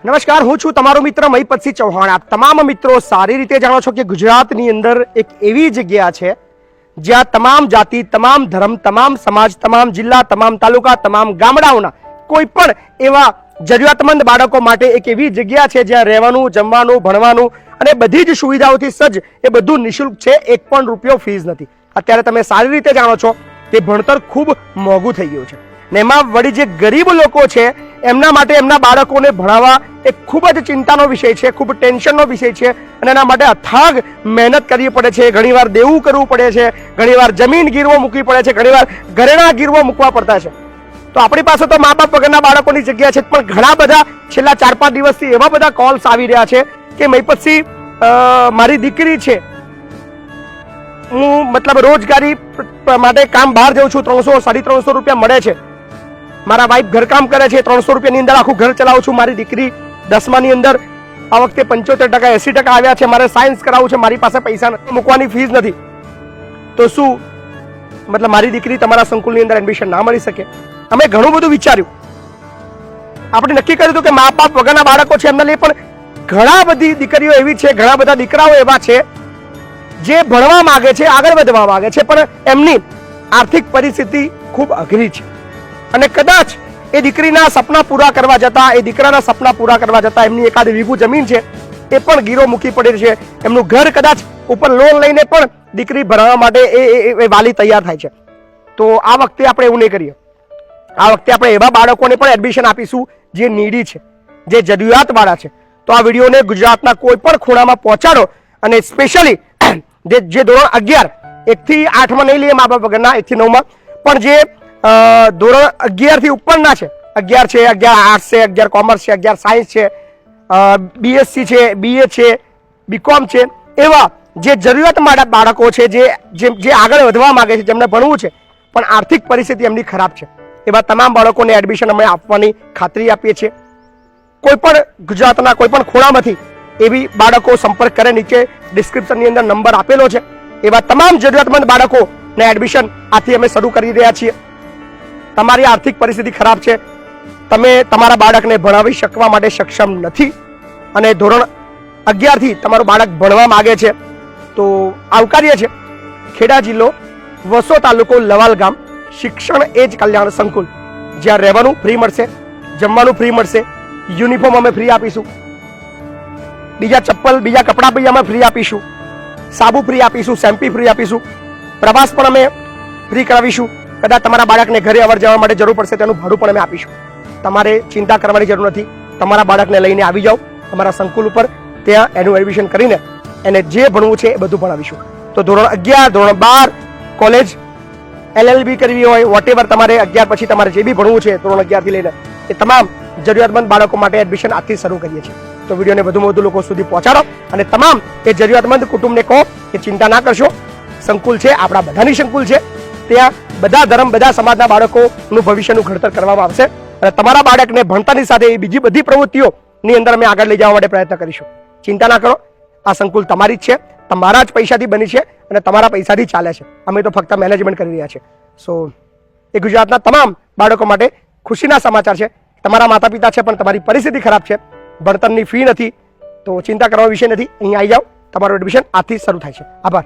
નમસ્કાર, હું છું તમારો મિત્ર મહીપતસિંહ ચૌહાણ। આપ તમામ મિત્રો સારી રીતે જાણો છો કે ગુજરાતની અંદર એક એવી જગ્યા છે જ્યાં તમામ જાતિ, તમામ ધર્મ, તમામ સમાજ, તમામ જિલ્લા, તમામ તાલુકા, તમામ ગામડાઓના કોઈ પણ એવા જરૂરિયાતમંદ બાળકો માટે એક એવી જગ્યા છે જ્યાં રહેવાનું, જમવાનું, ભણવાનું અને બધી જ સુવિધાઓથી સજ્જ એ બધું નિઃશુલ્ક છે। એક પણ રૂપિયો ફીસ નથી। અત્યારે તમે સારી રીતે જાણો છો કે ભણતર ખૂબ મોંઘું થઈ ગયું છે ને એમાં વળી જે ગરીબ લોકો છે એમના માટે એમના બાળકોને ભણાવવા એ ખૂબ જ ચિંતાનો વિષય છે, ખૂબ ટેન્શનનો વિષય છે અને એના માટે અથાગ મહેનત કરવી પડે છે। ઘણીવાર દેવું કરવું પડે છે, ઘણીવાર જમીન ગીરવો મૂકવી પડે છે, ઘણીવાર ઘરેણા ગીરવો મૂકવા પડતા છે। તો આપણી પાસે તો મા બાપ વગરના બાળકોની જગ્યા છે, પણ ઘણા બધા છેલ્લા 4-5 દિવસથી એવા બધા કોલ્સ આવી રહ્યા છે કે મહીપતસિંહ, મારી દીકરી છે, હું મતલબ રોજગારી માટે કામ બહાર જાઉં છું, 300-350 રૂપિયા મળે છે। મારા વાઈફ ઘરકામ કરે છે, 300 રૂપિયાની અંદર આખું ઘર ચલાવું છું। મારી દીકરી 10માની અંદર આ વખતે 75% 80% આવ્યા છે। મારે સાયન્સ કરાવવું છે, મારી પાસે પૈસા નથી, મૂકવાની ફીસ નથી, તો શું મતલબ મારી દીકરી તમારા સંકુલની અંદર એડમિશન ના મળી શકે? અમે ઘણું બધું વિચાર્યું, આપણે નક્કી કર્યું હતું કે મા બાપ વગરના બાળકો છે એમના लिए પણ ઘણા બધી દીકરીઓ એવી છે, ઘણા બધા દીકરાઓ એવા છે જે ભણવા માંગે છે, આગળ વધવા માંગે છે, પણ એમની આર્થિક પરિસ્થિતિ ખૂબ અઘરી છે અને કદાચ એ દીકરીના સપના પૂરા કરવા જતા, એ દીકરાના સપના પૂરા કરવા જતા એમની એકાદ વીઘું જમીન છે એ પણ ગીરો મૂકી પડે છે। એમનું ઘર કદાચ ઉપર લોન લઈને પણ દીકરી ભણવા માટે એ વાલી તૈયાર થાય છે। તો આ વખતે આપણે એવું નહીં કરીએ। આ વખતે આપણે એવા બાળકોને પણ એડમિશન આપીશું જે નીડી છે, જે જરૂરિયાતવાળા છે। તો આ વિડીયોને ગુજરાતના કોઈ પણ ખૂણામાં પહોંચાડો અને સ્પેશિયલી જે ધોરણ 11 1 થી 8માં નહીં લઈએ મા બાપ વગરના, 1 થી 9માં, પણ જે ધોરણ 11 થી ઉપરના છે, 11 છે, 11 આર્ટ્સ છે, 11 કોમર્સ છે, 11 સાયન્સ છે, BSc છે, BA છે, BCom છે, એવા જે જરૂરિયાતવાળા બાળકો છે, જે આગળ વધવા માંગે છે, જેમને ભણવું છે પણ આર્થિક પરિસ્થિતિ એમની ખરાબ છે, એવા તમામ બાળકોને એડમિશન અમે આપવાની ખાતરી આપીએ છીએ। કોઈ પણ ગુજરાતના કોઈ પણ ખૂણામાંથી એવી બાળકો સંપર્ક કરે, નીચે ડિસ્ક્રિપ્શનની અંદર નંબર આપેલો છે। એવા તમામ જરૂરિયાતમંદ બાળકોને એડમિશન આથી અમે શરૂ કરી રહ્યા છીએ। તમારી આર્થિક પરિસ્થિતિ ખરાબ છે, તમે તમારા બાળકને ભણાવી શકવા માટે સક્ષમ નથી અને ધોરણ 11 થી તમારું બાળક ભણવા માંગે છે, તો આવકાર્ય છે ખેડા જિલ્લો, વસો તાલુકો, લવાલ ગામ, શિક્ષણ એજ કલ્યાણ સંકુલ, જ્યાં રહેવાનું ફ્રી મળશે, જમવાનું ફ્રી મળશે, યુનિફોર્મ અમે ફ્રી આપીશું, બીજા ચપ્પલ, બીજા કપડાં બી અમે ફ્રી આપીશું, સાબુ ફ્રી આપીશું, શેમ્પી ફ્રી આપીશું, પ્રવાસ પણ અમે ફ્રી કરાવીશું। કદાચ તમારા બાળકને ઘરે અવર જવા માટે જરૂર પડશે તેનું ભાડું પણ અમે આપીશું। તમારે ચિંતા કરવાની જરૂર નથી, તમારા બાળકને લઈને આવી જાઓ અમારા સંકુલ ઉપર, ત્યાં એનું એડમિશન કરીને એને જે ભણવું છે એ બધું ભણાવીશું। તો ધોરણ 11, ધોરણ 12, કોલેજ, LLB કરવી હોય, વોટેવર, તમારે 11 પછી તમારે જે બી ભણવું છે ધોરણ 11 થી લઈને, એ તમામ જરૂરિયાતમંદ બાળકો માટે એડમિશન આજથી શરૂ કરીએ છીએ। તો વિડીયોને વધુમાં વધુ લોકો સુધી પહોંચાડો અને તમામ એ જરૂરિયાતમંદ કુટુંબને કહો કે ચિંતા ના કરશો, સંકુલ છે, આપણા બધાની સંકુલ છે, ત્યાં બધા ધર્મ, બધા સમાજના બાળકોનું ભવિષ્યનું ઘડતર કરવામાં આવશે અને તમારા બાળકને ભણતરની સાથે બીજી બધી પ્રવૃત્તિઓની અંદર અમે આગળ લઈ જવા માટે પ્રયત્ન કરીશું। ચિંતા ના કરો, આ સંકુલ તમારી જ છે, તમારા જ પૈસાથી બની છે અને તમારા પૈસાથી ચાલે છે, અમે તો ફક્ત મેનેજમેન્ટ કરી રહ્યા છીએ। સો એ ગુજરાતના તમામ બાળકો માટે ખુશીના સમાચાર છે। તમારા માતા પિતા છે પણ તમારી પરિસ્થિતિ ખરાબ છે, ભણતરની ફી નથી, તો ચિંતા કરવાનો વિષય નથી, અહીંયા આવી જાઓ, તમારું એડમિશન આજથી શરૂ થાય છે। આભાર।